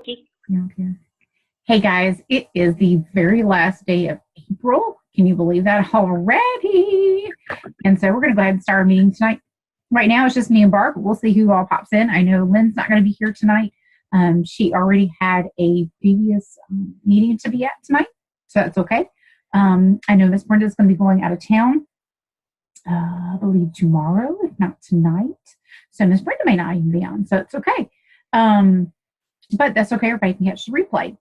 Becky. Yeah, okay. Hey guys, it is the very last day of April. Can you believe that already? And so we're going to go ahead and start our meeting tonight. Right now it's just me and Barb. We'll see who all pops in. I know Lynn's not going to be here tonight. She already had a previous meeting to be at tonight, so that's okay. I know Miss Brenda's going to be going out of town, I believe tomorrow, if not tonight. So Miss Brenda may not even be on, so it's okay. But that's okay. Everybody can catch the replay.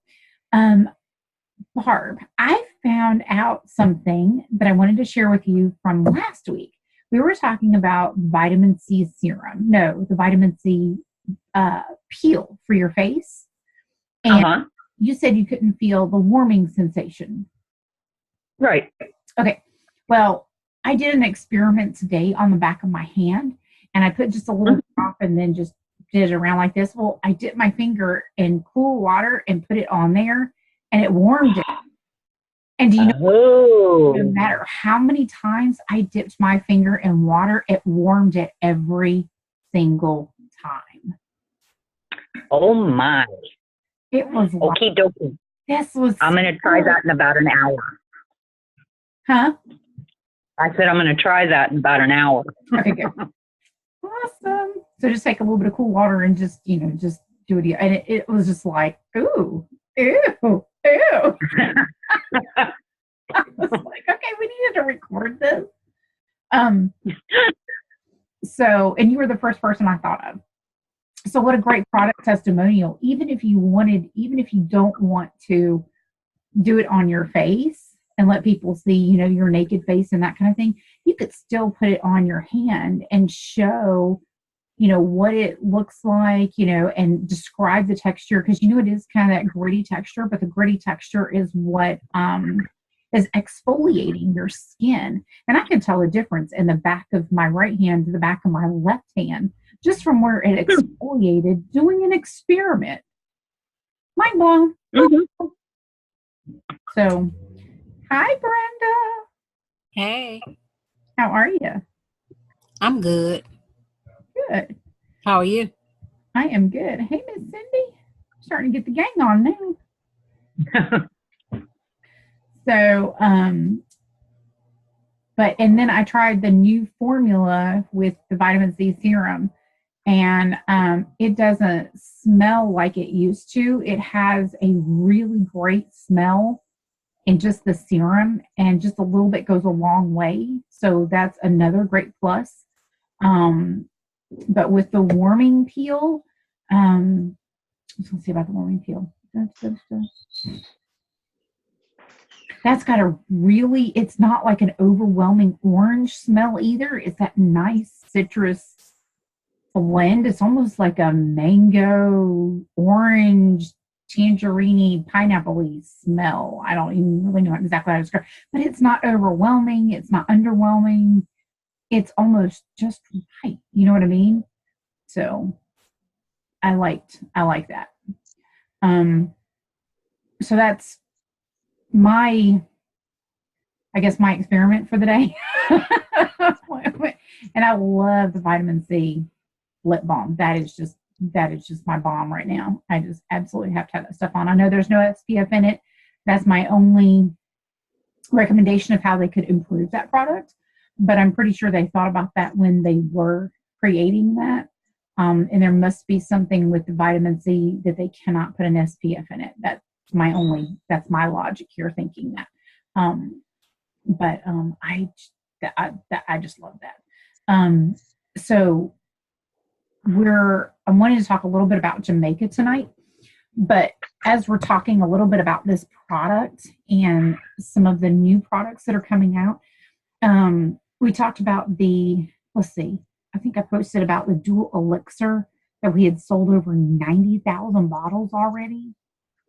Barb, I found out something that I wanted to share with you from last week. We were talking about vitamin C serum. No, the vitamin C peel for your face. And you said you couldn't feel the warming sensation. Right. Okay. Well, I did an experiment today on the back of my hand, and I put just a little drop and then just did it around like this. Well, I dipped my finger in cool water and put it on there, and it warmed it. And do you know, no matter how many times I dipped my finger in water, it warmed it every single time. Oh my. It was okie dokie. This was I'm going to try that in about an hour. Huh? I said I'm going to try that in about an hour. Okay, good. Awesome. So just take a little bit of cool water and just, just do it. And it was just like, ooh, ew, ew. I was like, okay, we needed to record this. So, and you were the first person I thought of. So what a great product testimonial. Even if you don't want to do it on your face and let people see, your naked face and that kind of thing, you could still put it on your hand and show, what it looks like, and describe the texture. Because, it is kind of that gritty texture, but the gritty texture is what is exfoliating your skin. And I can tell the difference in the back of my right hand to the back of my left hand, just from where it exfoliated doing an experiment. Mind blown. Mm-hmm. So, hi, Brenda. Hey. How are you? I'm good. Good. How are you? I am good. Hey, Miss Cindy. Starting to get the gang on now. So, and then I tried the new formula with the vitamin C serum, and it doesn't smell like it used to. It has a really great smell in just the serum, and just a little bit goes a long way. So that's another great plus. But with the warming peel, let's see about the warming peel. That's got it's not like an overwhelming orange smell either. It's that nice citrus blend. It's almost like a mango, orange, tangerine, pineapple-y smell. I don't even really know exactly how to describe it, but it's not overwhelming. It's not underwhelming. It's almost just right. You know what I mean? So I like that. So that's my experiment for the day. And I love the vitamin C lip balm. That is just my bomb right now. I just absolutely have to have that stuff on. I know there's no SPF in it. That's my only recommendation of how they could improve that product. But I'm pretty sure they thought about that when they were creating that. And there must be something with the vitamin C that they cannot put an SPF in it. That's my logic here thinking that. I just love that. So I wanted to talk a little bit about Jamaica tonight, but as we're talking a little bit about this product and some of the new products that are coming out, we talked about I think I posted about the dual elixir that we had sold over 90,000 bottles already.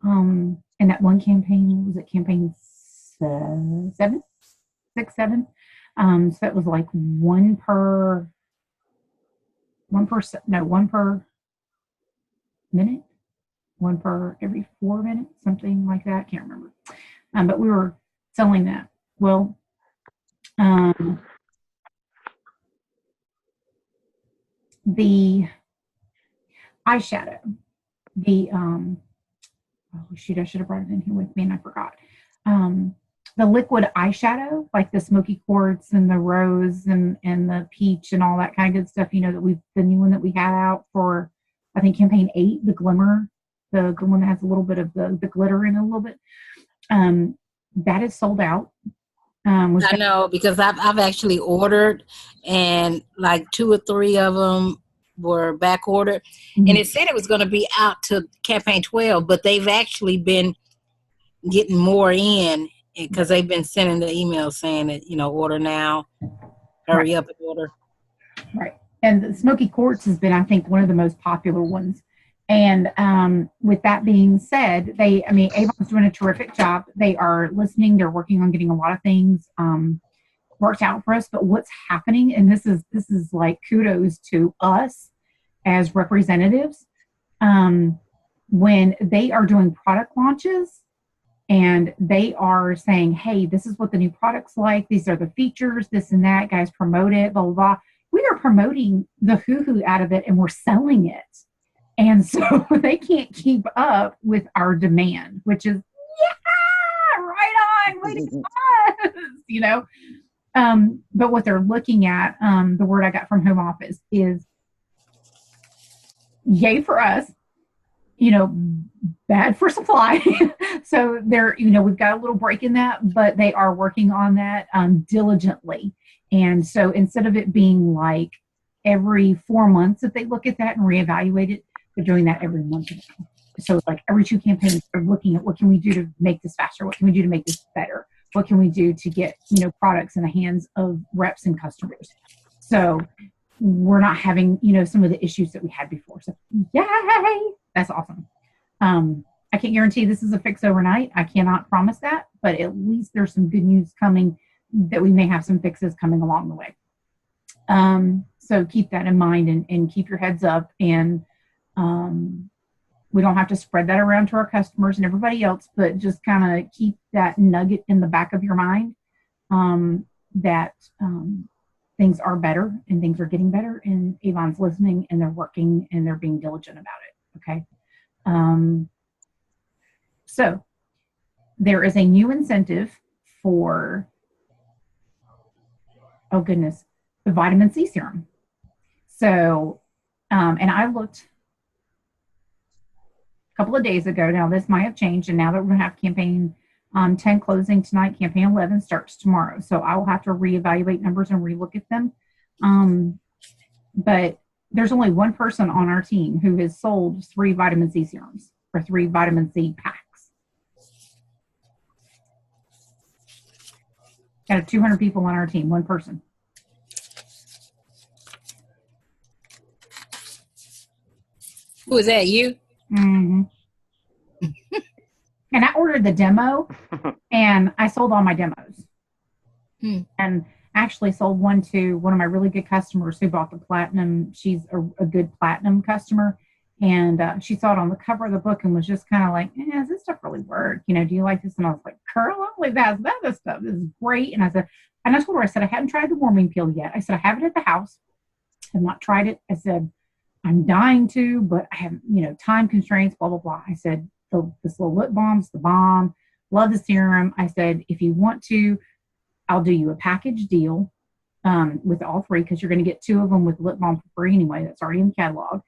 In that one campaign, was it campaign 7? So that was like one per minute, one per every 4 minutes, something like that. I can't remember. But we were selling that. Well, the eyeshadow, the oh shoot, I should have brought it in here with me and I forgot. The liquid eyeshadow, like the smoky quartz and the rose and the peach and all that kind of good stuff, you know, the new one that we had out for, I think, campaign 8, the glimmer, the one that has a little bit of the glitter in it a little bit. That is sold out. I know because I've actually ordered, and like 2 or 3 of them were back ordered, and it said it was going to be out to campaign 12, but they've actually been getting more in because they've been sending the emails saying that, you know, order now, hurry up and order. Right. And the smoky quartz has been, I think, one of the most popular ones. And with that being said, Avon's doing a terrific job. They are listening. They're working on getting a lot of things worked out for us. But what's happening, and this is like kudos to us as representatives, when they are doing product launches and they are saying, hey, this is what the new product's like. These are the features, this and that. Guys, promote it, blah, blah, blah. We are promoting the hoo-hoo out of it and we're selling it. And so they can't keep up with our demand, which is, yeah, right on, way to go, you know. But what they're looking at, the word I got from home office is, yay for us, you know, bad for supply. So they're, you know, we've got a little break in that, but they are working on that diligently. And so instead of it being like every 4 months that they look at that and reevaluate it, they're doing that every month. So it's like every 2 campaigns, they're looking at what can we do to make this faster? What can we do to make this better? What can we do to get, you know, products in the hands of reps and customers? So we're not having, you know, some of the issues that we had before. So yay, that's awesome. I can't guarantee this is a fix overnight. I cannot promise that, but at least there's some good news coming that we may have some fixes coming along the way. So keep that in mind and keep your heads up. And we don't have to spread that around to our customers and everybody else, but just kind of keep that nugget in the back of your mind that things are better and things are getting better, and Avon's listening and they're working and they're being diligent about it. Okay. So there is a new incentive for, oh goodness, the vitamin C serum. So, and I looked a couple of days ago. Now this might have changed, and now that we're going to have campaign 10 closing tonight, campaign 11 starts tomorrow. So I will have to reevaluate numbers and relook at them. But there's only one person on our team who has sold 3 vitamin C serums or 3 vitamin C packs. Out of 200 people on our team, one person. Who is that, you? Mm-hmm. And I ordered the demo, and I sold all my demos. And actually sold one to one of my really good customers who bought the platinum. She's a good platinum customer. And she saw it on the cover of the book and was just kind of like, does this stuff really work? You know, do you like this? And I was like, Carla, like that's other stuff. This is great. And I said, and I told her, I said, I haven't tried the warming peel yet. I said, I have it at the house. I've not tried it. I said, I'm dying to, but I have, you know, time constraints, blah, blah, blah. I said, this little lip balm's the bomb. Love the serum. I said, if you want to, I'll do you a package deal with all 3, because you're going to get 2 of them with lip balm for free anyway. That's already in the catalog.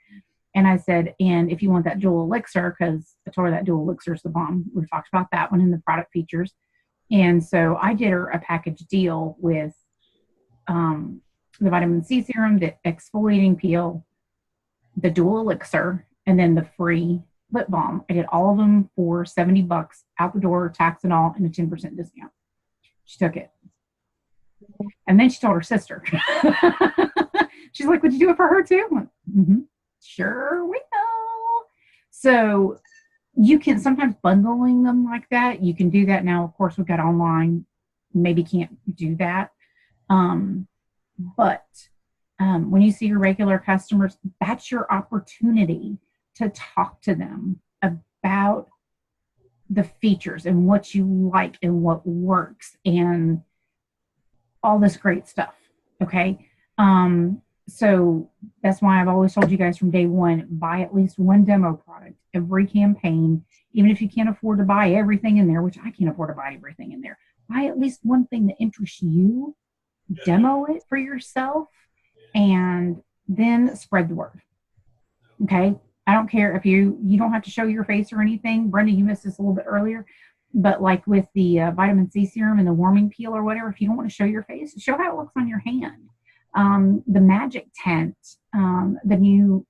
And I said, and if you want that dual elixir, because I told her that dual elixir is the bomb. We've talked about that one in the product features. And so I did her a package deal with the vitamin C serum, the exfoliating peel, the dual elixir, and then the free lip balm. I did all of them for $70 out the door, tax and all, and a 10% discount. She took it. And then she told her sister. She's like, would you do it for her too? Mm-hmm. Sure we will. So you can sometimes bundling them like that. You can do that now. Of course, we've got online. Maybe can't do that. But when you see your regular customers, that's your opportunity to talk to them about the features and what you like and what works and all this great stuff. Okay. So that's why I've always told you guys from day one, buy at least one demo product every campaign even if you can't afford to buy everything in there, which I can't afford to buy everything in there, buy at least one thing that interests you, demo it for yourself, and then spread the word. Okay. I don't care if you don't have to show your face or anything. Brenda, you missed this a little bit earlier, but like with the vitamin C serum and the warming peel or whatever, if you don't want to show your face, show how it looks on your hand. The magic tent, the new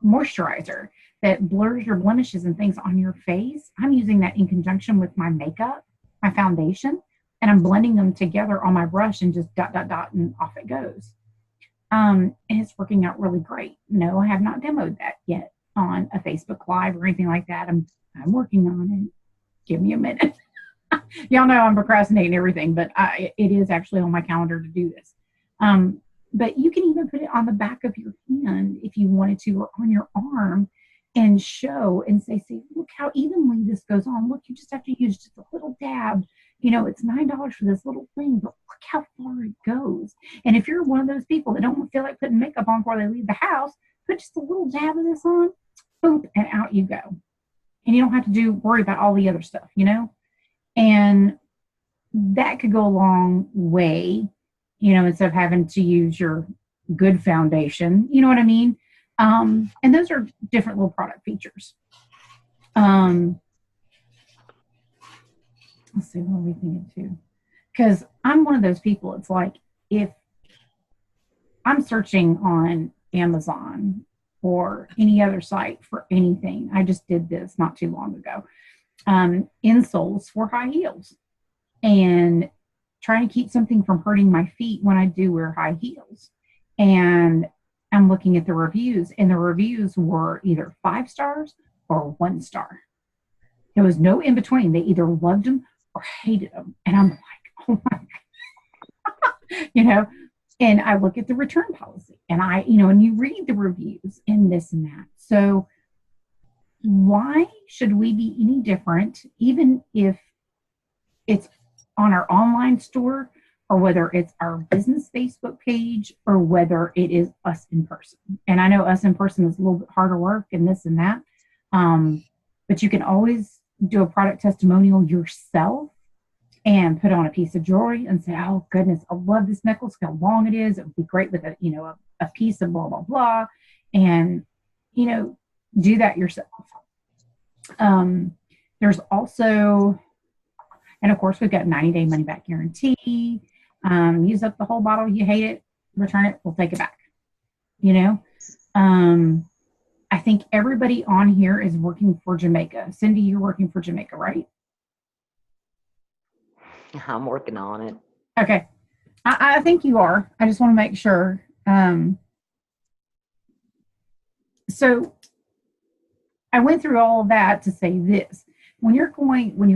moisturizer that blurs your blemishes and things on your face. I'm using that in conjunction with my makeup, my foundation, and I'm blending them together on my brush and just dot, dot, dot, and off it goes. And it's working out really great. No, I have not demoed that yet on a Facebook Live or anything like that. I'm working on it. Give me a minute. Y'all know I'm procrastinating everything, but it is actually on my calendar to do this. But you can even put it on the back of your hand if you wanted to, or on your arm, and show and say, see, look how evenly this goes on. Look, you just have to use just a little dab. You know, it's $9 for this little thing, but look how far it goes. And if you're one of those people that don't feel like putting makeup on before they leave the house, put just a little dab of this on, boom, and out you go. And you don't have to worry about all the other stuff, you know? And that could go a long way, you know, instead of having to use your good foundation, you know what I mean? And those are different little product features. Let's see, what are we thinking too? Because I'm one of those people, it's like, if I'm searching on Amazon or any other site for anything, I just did this not too long ago, insoles for high heels, and trying to keep something from hurting my feet when I do wear high heels. And I'm looking at the reviews, and the reviews were either 5 stars or 1 star. There was no in between. They either loved them or hated them. And I'm like, oh my God. You know, and I look at the return policy, and and you read the reviews and this and that. So why should we be any different, even if it's on our online store, or whether it's our business Facebook page, or whether it is us in person? And I know us in person is a little bit harder work and this and that. But you can always do a product testimonial yourself and put on a piece of jewelry and say, oh goodness, I love this necklace, how long it is. It would be great with a piece of blah, blah, blah. And, do that yourself. There's also, and of course we've got 90-day money back guarantee. Use up the whole bottle, you hate it, return it, we'll take it back. I think everybody on here is working for Jamaica. Cindy, you're working for Jamaica, right? I'm working on it. Okay. I think you are. I just want to make sure. So I went through all of that to say this. When you're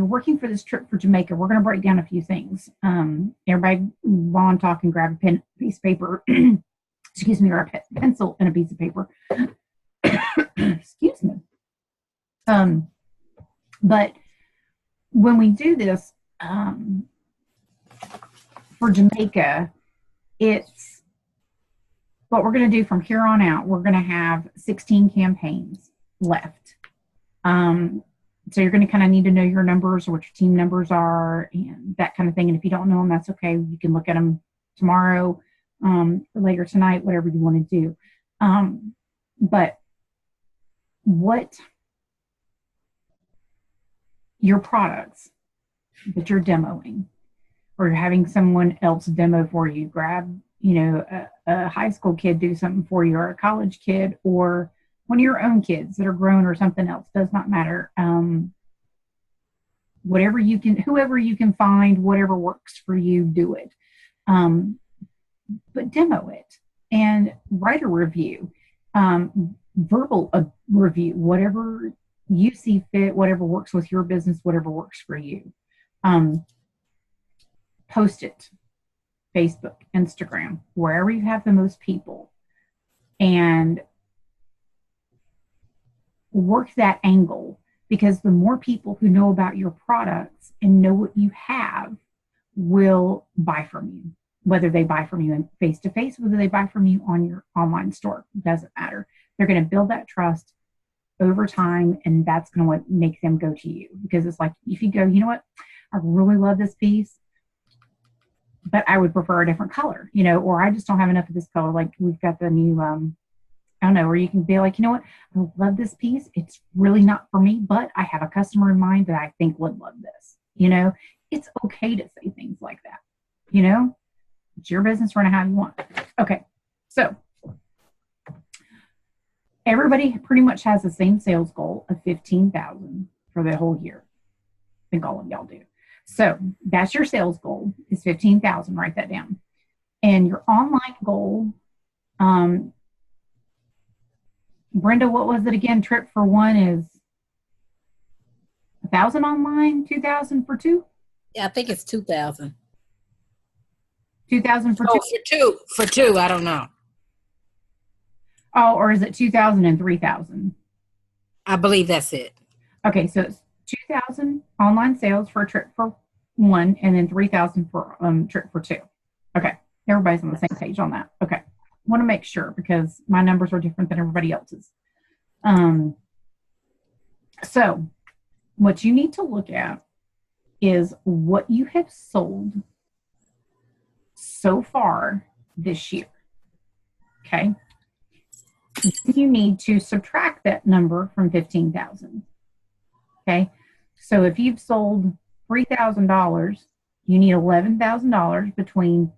working for this trip for Jamaica, we're going to break down a few things. Everybody, while I'm talking, grab a pen, piece of paper, excuse me, or a pencil and a piece of paper. Excuse me. But when we do this for Jamaica, it's what we're going to do from here on out. We're going to have 16 campaigns left. So you're going to kind of need to know your numbers or what your team numbers are and that kind of thing. And if you don't know them, that's okay. You can look at them tomorrow, or later tonight, whatever you want to do. But what your products that you're demoing, or you're having someone else demo for you, grab, a high school kid do something for you, or a college kid, or one of your own kids that are grown, or something else, does not matter. Whoever you can find, whatever works for you, do it. But demo it and write a review, verbal review, whatever you see fit, whatever works with your business, whatever works for you. Post it, Facebook, Instagram, wherever you have the most people, and work that angle, because the more people who know about your products and know what you have will buy from you. Whether they buy from you in face-to-face, whether they buy from you on your online store, doesn't matter. They're going to build that trust, over time, and that's going to what make them go to you. Because it's like, if you go, you know what, I really love this piece, but I would prefer a different color, or I just don't have enough of this color. Like we've got the new, I don't know, where you can be like, you know what, I love this piece. It's really not for me, but I have a customer in mind that I think would love this. It's okay to say things like that. It's your business, run it how you want. Okay, so everybody pretty much has the same sales goal of 15,000 for the whole year. I think all of y'all do. So that's your sales goal is 15,000. Write that down. And your online goal, Brenda, what was it again? Trip for one is 1,000 online, 2,000 for two? Yeah, I think it's 2,000. 2,000 for two? For two, I don't know. Oh, or is it 2,000 and 3,000? I believe that's it. Okay, so it's 2,000 online sales for a trip for one, and then 3,000 for trip for two. Okay, everybody's on the same page on that. Okay, want to make sure because my numbers are different than everybody else's. So what you need to look at is what you have sold so far this year. Okay. You need to subtract that number from 15,000. Okay. So if you've sold $3,000, you need $11,000 between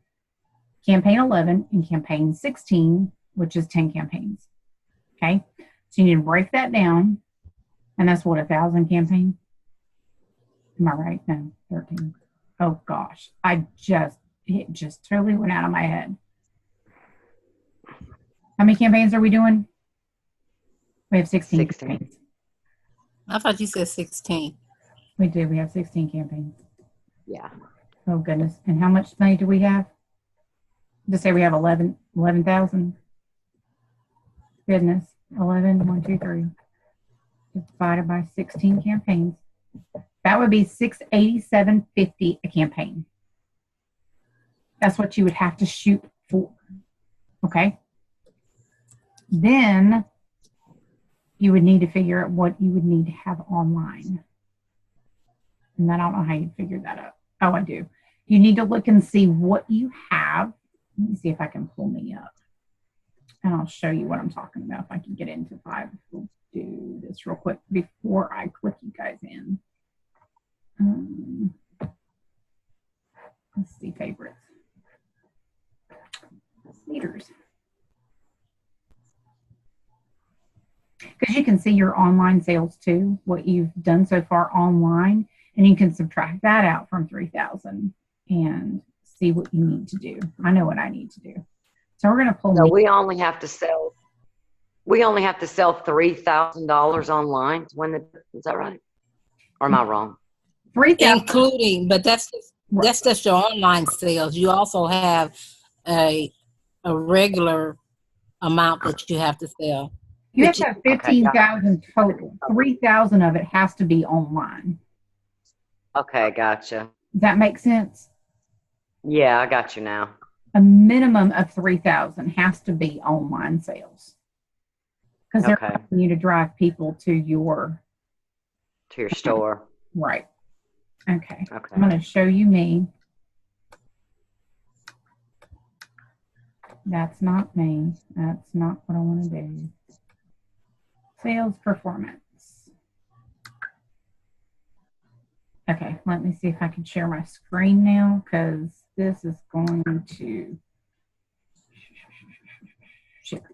campaign 11 and campaign 16, which is 10 campaigns. Okay. So you need to break that down. And that's what, 1,000 campaigns? Am I right? No, 13. Oh gosh. It just totally went out of my head. How many campaigns are we doing? We have 16 campaigns. I thought you said 16. We do. We have 16 campaigns. Yeah. Oh, goodness. And how much money do we have? Just say we have 11,000. Goodness. 11, 1, 2, 3. Divided by 16 campaigns. That would be $687.50 a campaign. That's what you would have to shoot for. Okay? Then you would need to figure out what you would need to have online. And I don't know how you figure that out. Oh, I do. You need to look and see what you have. Let me see if I can pull me up. And I'll show you what I'm talking about. If I can get into Five, we'll do this real quick before I click you guys in. Let's see, favorites. Leaders. Because you can see your online sales too, what you've done so far online, and you can subtract that out from 3,000 and see what you need to do. I know what I need to do. So we're going to pull. So we only have to sell $3,000 online. Is that right? Or am I wrong? 3,000, including, but that's just your online sales. You also have a regular amount that you have to sell. You have to have 15,000 total. 3,000 of it has to be online. Okay, gotcha. Does that make sense? Yeah, I got you now. A minimum of 3,000 has to be online sales. Because they're asking you to drive people to your store. Right. Okay. I'm going to show you me. That's not me. That's not what I want to do. Sales performance. Okay, let me see if I can share my screen now because this is going to share.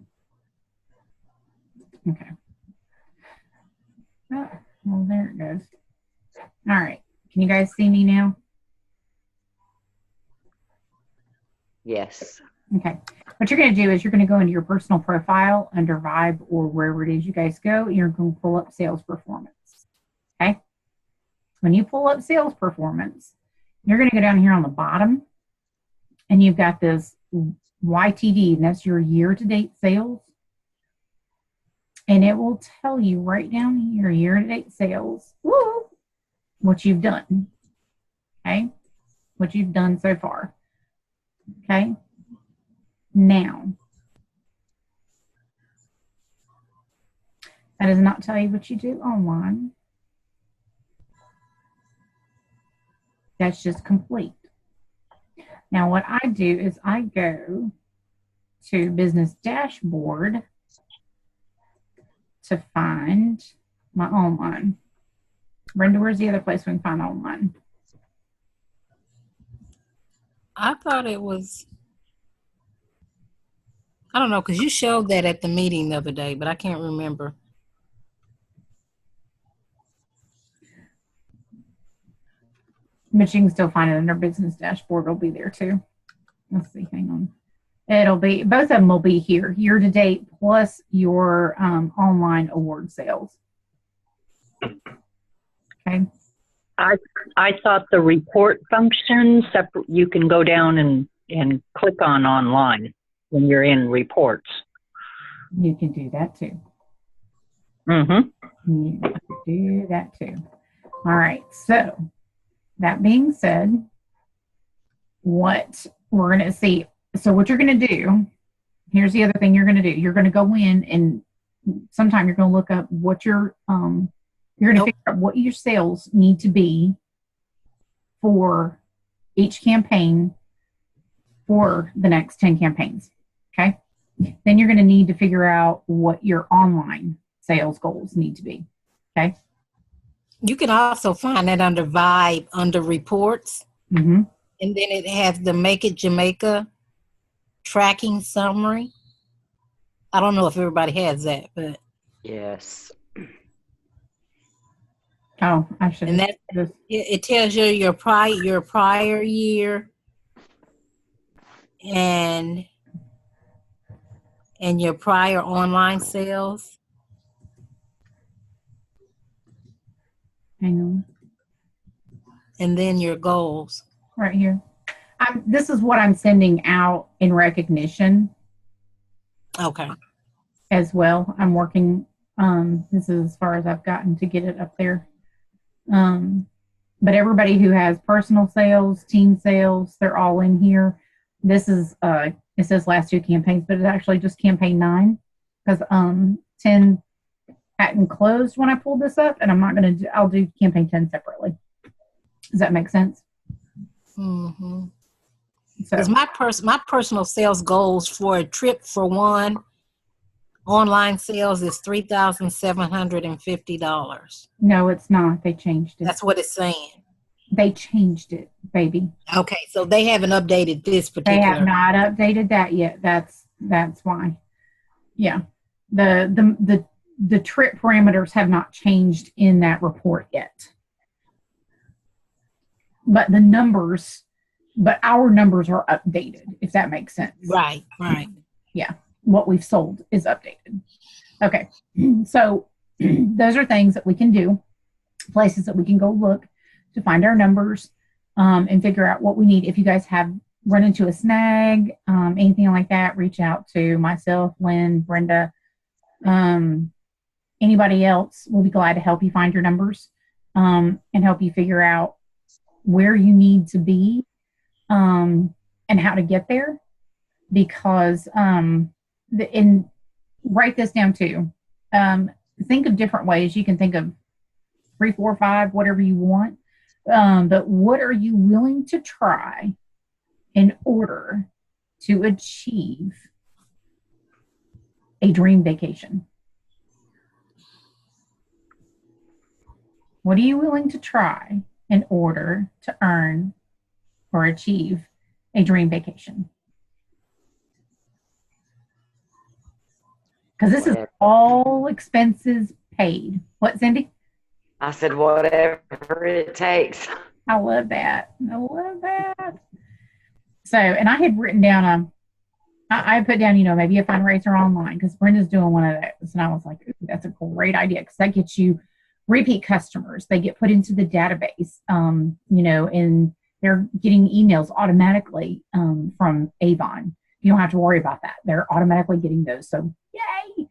Okay. Oh, well, there it goes. All right. Can you guys see me now? Yes. Okay. What you're going to do is you're going to go into your personal profile under Vibe or wherever it is you guys go. You're going to pull up sales performance. Okay. When you pull up sales performance, you're going to go down here on the bottom and you've got this YTD, and that's your year-to-date sales. And it will tell you right down here, year-to-date sales, woo, what you've done. Okay. What you've done so far. Okay. Now, That does not tell you what you do online. That's just complete. Now what I do is I go to business dashboard to find my online. Brenda, where's the other place we can find online? I thought it was, I don't know, because you showed that at the meeting the other day, but I can't remember. But you can still find it under business dashboard. It'll be there too. Let's see, hang on. It'll be, both of them will be here, year to date plus your online award sales. Okay. I thought the report function separate. You can go down and click on online when you're in reports. You can do that too. Mm-hmm. You can do that too. All right. So that being said, what we're going to see. So what you're going to do, here's the other thing you're going to do. You're going to go in and sometime you're going to look up what your, you're going to figure out what your sales need to be for each campaign for the next 10 campaigns. Okay. Then you're going to need to figure out what your online sales goals need to be. Okay. You can also find it under Vibe, under reports. Mm-hmm. And then it has the Make It Jamaica tracking summary. I don't know if everybody has that, but. Yes. Oh, I should. And that it tells you your prior year and your prior online sales. Hang on. And then your goals. Right here. This is what I'm sending out in recognition. Okay. As well. I'm working, this is as far as I've gotten to get it up there. But everybody who has personal sales, team sales, they're all in here. This is, it says last 2 campaigns, but it's actually just campaign 9 because 10 hadn't closed when I pulled this up, and I'm not going to, I'll do campaign 10 separately. Does that make sense? Mm-hmm. So, Because my personal sales goals for a trip for one online sales is $3,750. no, it's not. They changed it. That's what it's saying. They changed it, baby. Okay, so they haven't updated this particular. They have not updated that yet. That's why. Yeah. The trip parameters have not changed in that report yet. But the numbers, but our numbers are updated, if that makes sense. Right. Yeah. What we've sold is updated. Okay. So those are things that we can do, places that we can go look to find our numbers and figure out what we need. If you guys have run into a snag, anything like that, reach out to myself, Lynn, Brenda, anybody else. We'll be glad to help you find your numbers and help you figure out where you need to be and how to get there. Because write this down too. Think of different ways. You can think of 3, 4, 5, whatever you want. But what are you willing to try in order to achieve a dream vacation? What are you willing to try in order to earn or achieve a dream vacation? Because this is all expenses paid. What, Cindy? I said, whatever it takes. I love that. I love that. So, and I had written down I put down, maybe a fundraiser online because Brenda's doing one of those. And I was like, ooh, that's a great idea because that gets you repeat customers. They get put into the database, and they're getting emails automatically from Avon. You don't have to worry about that. They're automatically getting those. So, yay.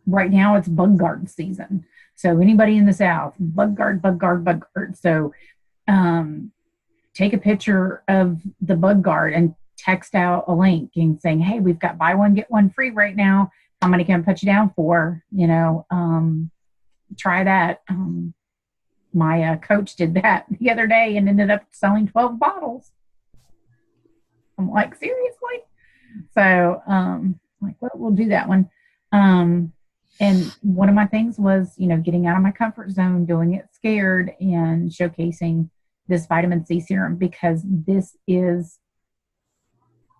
Right now it's bug guard season. So anybody in the South, bug guard. So take a picture of the bug guard and text out a link and saying, hey, we've got buy one, get one free right now. How many can I put you down for? Try that. My coach did that the other day and ended up selling 12 bottles. I'm like, seriously? So, like, well, we'll do that one. And one of my things was, getting out of my comfort zone, doing it scared, and showcasing this vitamin C serum, because this is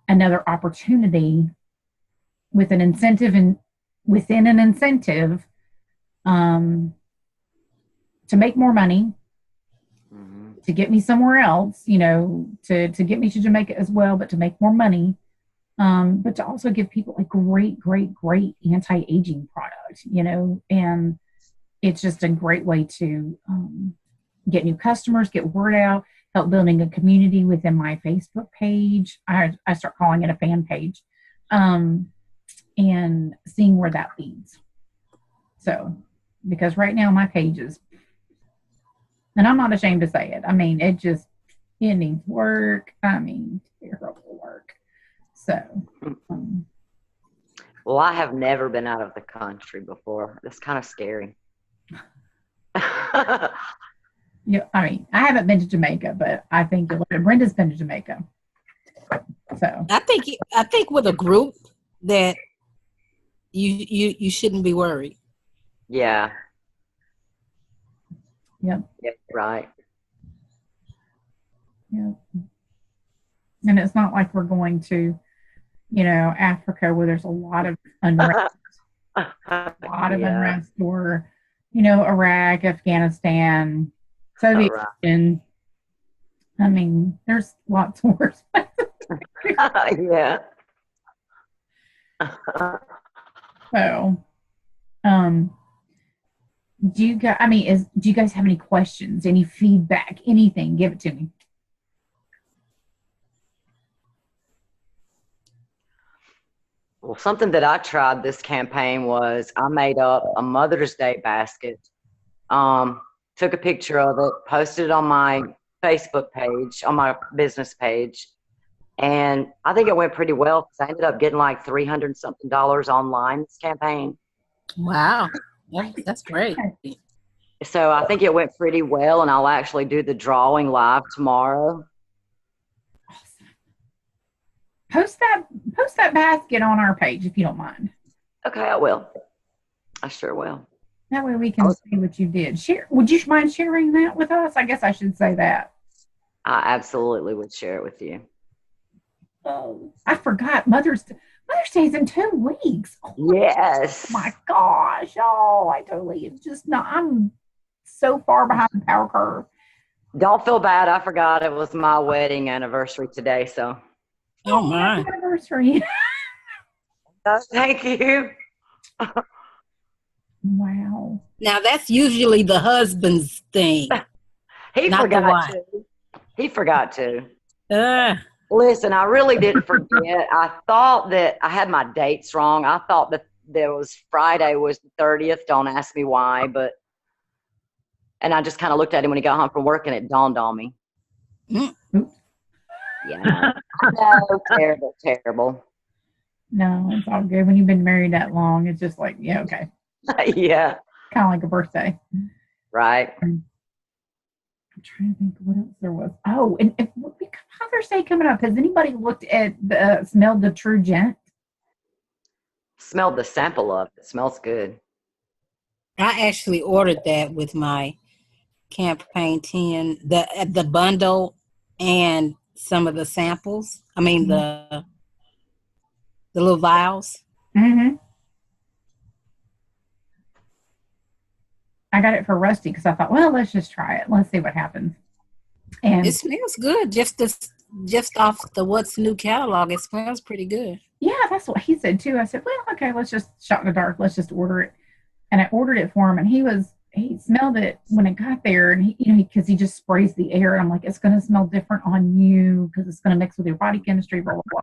another opportunity with an incentive and within an incentive to make more money, to get me somewhere else, to get me to Jamaica as well, but to make more money. But to also give people a great, great, great anti-aging product, and it's just a great way to get new customers, get word out, help building a community within my Facebook page. I start calling it a fan page, and seeing where that leads. So, because right now my page is, and I'm not ashamed to say it, it needs work. Terrible work. So, well, I have never been out of the country before. That's kind of scary. I haven't been to Jamaica, but I think Brenda's been to Jamaica. So I think with a group that you shouldn't be worried. Yeah. Yep. Yeah, right. Yep. And it's not like we're going to, Africa, where there's a lot of unrest, unrest, or, Iraq, Afghanistan, Soviet Union. There's lots worse. Yeah. So, do you guys have any questions, any feedback, anything? Give it to me. Well, something that I tried this campaign was I made up a Mother's Day basket, took a picture of it, posted it on my Facebook page, on my business page, and I think it went pretty well because I ended up getting like $300 something online this campaign. Wow, that's great. So I think it went pretty well, and I'll actually do the drawing live tomorrow. Post that basket on our page if you don't mind. Okay, I will. I sure will. That way we can see what you did. Would you mind sharing that with us? I guess I should say that. I absolutely would share it with you. Oh, I forgot. Mother's Day's in 2 weeks. Oh, yes. My gosh. Oh, I'm so far behind the power curve. Don't feel bad. I forgot it was my wedding anniversary today, so. Oh my anniversary. Thank you. Wow. Now that's usually the husband's thing. He forgot to. Listen, I really didn't forget. I thought that I had my dates wrong. I thought that Friday was the 30th. Don't ask me why, and I just kind of looked at him when he got home from work, and it dawned on me. Yeah. No, terrible. No, it's all good. When you've been married that long, it's just like, yeah, okay. Yeah. Kind of like a birthday. Right. I'm trying to think what else there was. Oh, and Father's Day coming up. Has anybody smelled the True Gent? smelled the sample of it. It smells good. I actually ordered that with my campaign 10, the bundle and some of the samples. I mean, the little vials. Mm-hmm. I got it for Rusty because I thought, well, let's just try it. Let's see what happens. And it smells good. Just off the What's New catalog, it smells pretty good. Yeah, that's what he said too. I said, well, okay, let's just shot in the dark. Let's just order it. And I ordered it for him, and he smelled it when it got there, and because he just sprays the air. And I'm like, it's going to smell different on you because it's going to mix with your body chemistry, blah, blah, blah.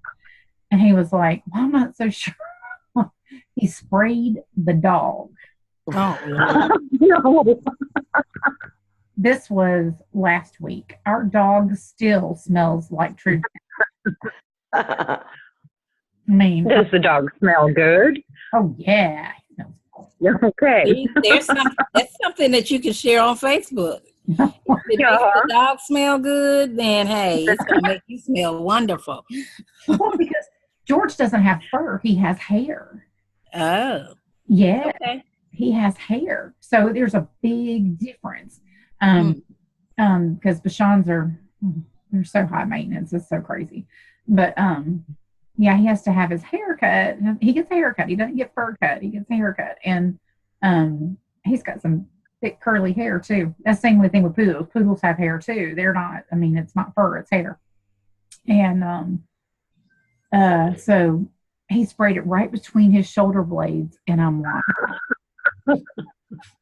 And he was like, well, I'm not so sure. He sprayed the dog. Oh, This was last week. Our dog still smells like True. I mean, Does the dog smell good? oh yeah. Okay. See, that's something that you can share on Facebook. If it Yeah. makes the dog smell good, then hey, it's gonna make you smell wonderful. Well, because George doesn't have fur; he has hair. Oh, Yeah, okay. he has hair, so there's a big difference. Because Bashans they're so high maintenance, it's so crazy. But yeah, he has to have his hair cut. He gets a haircut. He doesn't get fur cut. He gets a haircut, and he's got some thick curly hair too. That's the same thing with poodles. Poodles have hair too. They're not. I mean, it's not fur; it's hair. And so he sprayed it right between his shoulder blades, and I'm like,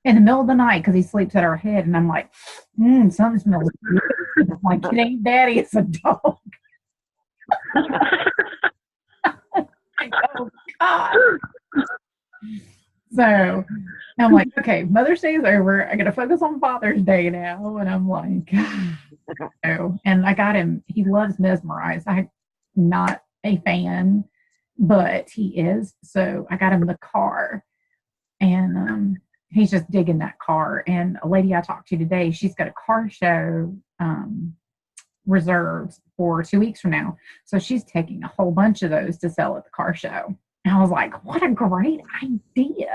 in the middle of the night because he sleeps at our head, and I'm like, something smells good. I'm like, it ain't daddy, it's a dog. Oh God. So I'm like, okay, Mother's Day is over. I got to focus on Father's Day now. And I'm like, oh. And I got him, he loves Mesmerize. I'm not a fan, but he is. So I got him the car, and he's just digging that car. And a lady I talked to today, she's got a car show reserved for 2 weeks from now. So she's taking a whole bunch of those to sell at the car show. And I was like, what a great idea.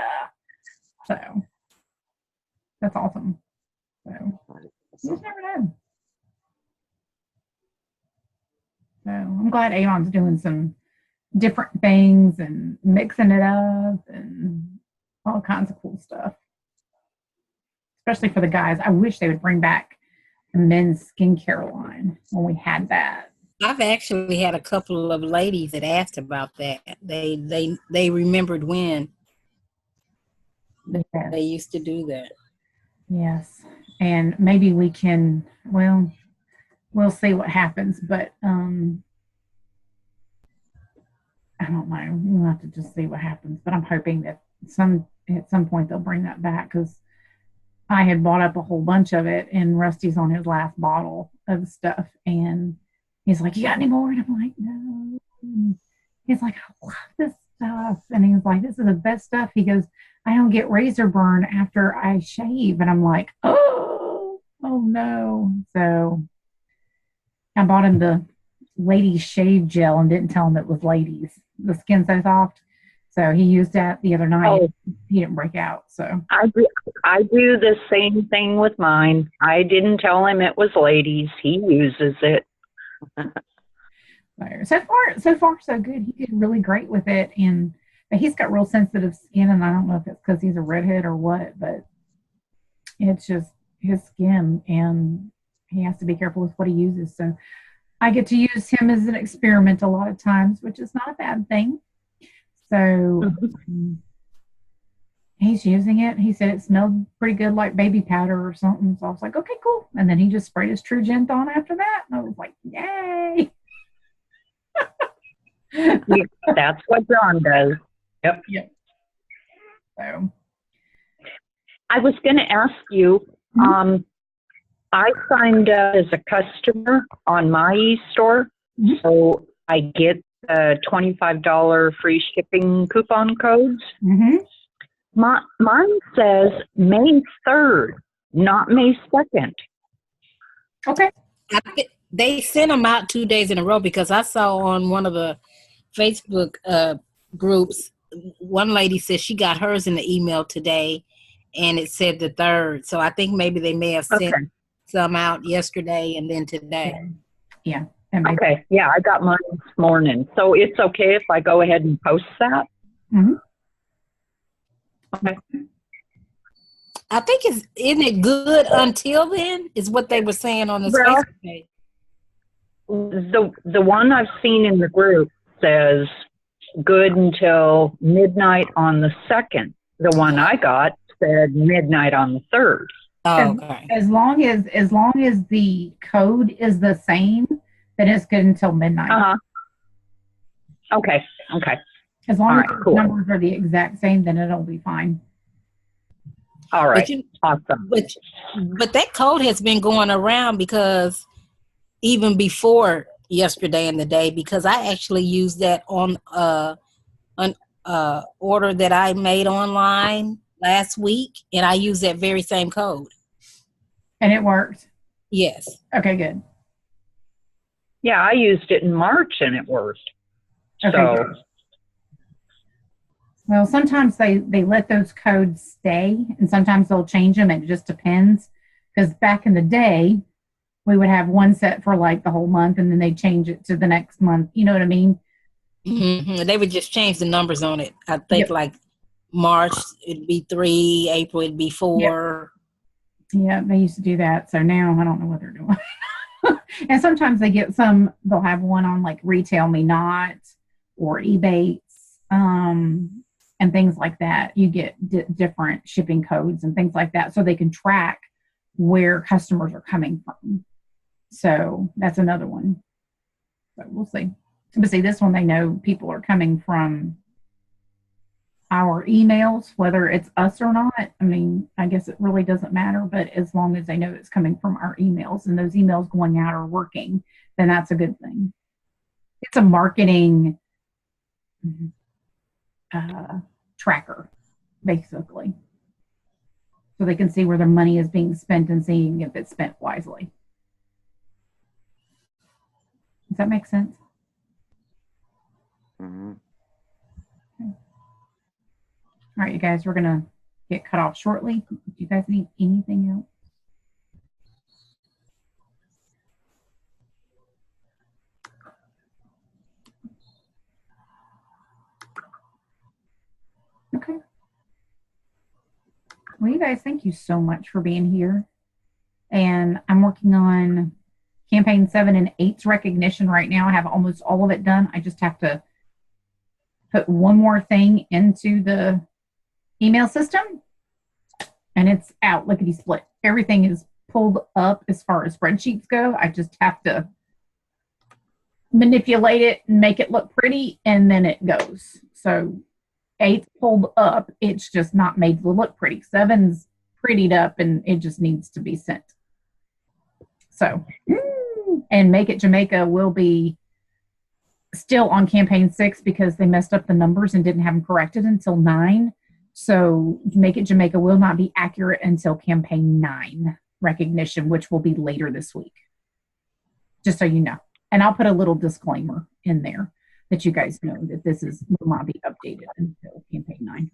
So that's awesome. So you just never know. So I'm glad Avon's doing some different things and mixing it up and all kinds of cool stuff. Especially for the guys. I wish they would bring back the men's skincare line when we had that. I've actually had a couple of ladies that asked about that. They remembered when they used to do that. Yes. And maybe we can, well, we'll see what happens, but I don't know. We'll have to just see what happens. But I'm hoping that at some point they'll bring that back, because I had bought up a whole bunch of it, and Rusty's on his last bottle of stuff, and he's like, you got any more? And I'm like, no. And he's like, I love this stuff. And he's like, this is the best stuff. He goes, I don't get razor burn after I shave. And I'm like, oh no. So I bought him the ladies shave gel and didn't tell him it was ladies. The skin's so soft. So he used that the other night. Oh. He didn't break out. So I do the same thing with mine. I didn't tell him it was ladies. He uses it. So far so good. He did really great with it, but he's got real sensitive skin, and I don't know if it's because he's a redhead or what, but it's just his skin, and he has to be careful with what he uses. So I get to use him as an experiment a lot of times, which is not a bad thing. So he's using it. He said it smelled pretty good, like baby powder or something. So I was like, okay, cool. And then he just sprayed his TruGent on after that. And I was like, yay. Yeah, that's what John does. Yep. So I was going to ask you, I signed up as a customer on my e-store, so I get $25 free shipping coupon codes. Mine says May 3rd, not May 2nd. Okay. They sent them out 2 days in a row, because I saw on one of the Facebook groups, one lady said she got hers in the email today, and it said the 3rd. So I think maybe they may have sent some out yesterday and then today. Yeah. Okay. Yeah, I got mine this morning. So it's okay if I go ahead and post that? Okay. I think isn't it good until then, is what they were saying on this Facebook page. The one I've seen in the group says good until midnight on the 2nd. The one I got said midnight on the 3rd. Oh, okay. As long as the code is the same, then it's good until midnight. Okay. As long as the numbers are the exact same, then it'll be fine. All right. Awesome. But that code has been going around, because even before yesterday and the day because I actually used that on an order that I made online last week, and I used that very same code. And it worked. Yes. Okay, good. Yeah, I used it in March and it worked. Okay, So, good. Well, sometimes they let those codes stay, and sometimes they'll change them. It just depends. Because back in the day, we would have one set for like the whole month, and then they change it to the next month. You know what I mean? Mm-hmm. They would just change the numbers on it. I think like March it'd be 3, April it'd be 4. Yeah, they used to do that. So now I don't know what they're doing. And sometimes they get some. They'll have one on like Retail Me Not or Ebates, and things like that. You get different shipping codes and things like that, so they can track where customers are coming from. So that's another one. So we'll see. But see, this one they know people are coming from our emails, whether it's us or not. I mean, I guess it really doesn't matter, but as long as they know it's coming from our emails and those emails going out are working, then that's a good thing. It's a marketing tracker, basically. So they can see where their money is being spent and seeing if it's spent wisely. Does that make sense? Mm-hmm. All right, you guys, we're going to get cut off shortly. Do you guys need anything else? Okay. Well, you guys, thank you so much for being here. And I'm working on campaign 7 and 8's recognition right now. I have almost all of it done. I just have to put one more thing into the email system, and it's out lickety split. Everything is pulled up as far as spreadsheets go. I just have to manipulate it and make it look pretty, and then it goes. So 8's pulled up. It's just not made to look pretty. 7's prettied up, and it just needs to be sent. So, and Make It Jamaica will be still on campaign 6 because they messed up the numbers and didn't have them corrected until 9. So Make It Jamaica will not be accurate until campaign 9 recognition, which will be later this week. Just so you know. And I'll put a little disclaimer in there that you guys know that this will not be updated until campaign 9.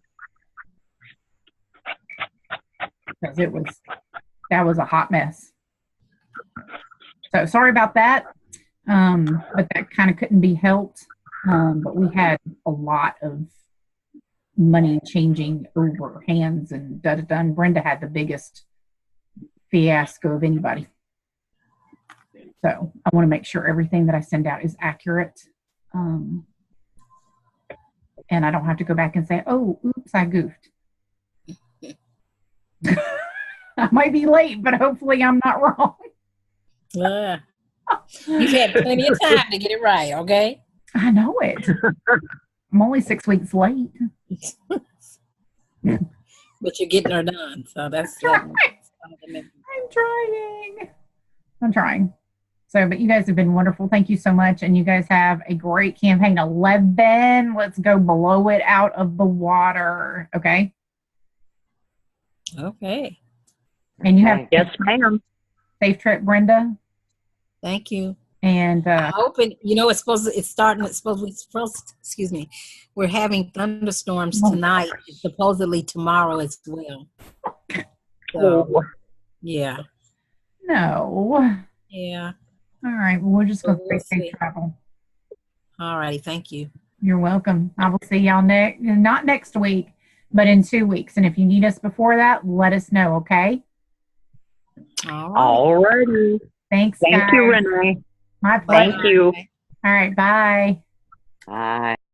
Because that was a hot mess. So sorry about that. But that kind of couldn't be helped. But we had a lot of money changing over hands and da-da-da. And Brenda had the biggest fiasco of anybody. So I want to make sure everything that I send out is accurate. And I don't have to go back and say, oh, oops, I goofed. I might be late, but hopefully I'm not wrong. You've had plenty of time to get it right, okay? I know it. I'm only 6 weeks late. But you're getting her done, so that's I'm trying. So, but you guys have been wonderful. Thank you so much. And you guys have a great campaign 11. Let's go blow it out of the water. Okay? Okay. And you have yes, ma'am. safe trip, Brenda. Thank you. And I hope excuse me. We're having thunderstorms tonight, supposedly tomorrow as well. So, yeah. No. Yeah. All right. Well, we're just going to We'll say safe see. travel. All righty. Thank you. You're welcome. I will see y'all not next week, but in 2 weeks. And if you need us before that, let us know, okay? All righty. Thanks, Thank guys. you, Renee. My pleasure. Thank you. All right. Bye. Bye.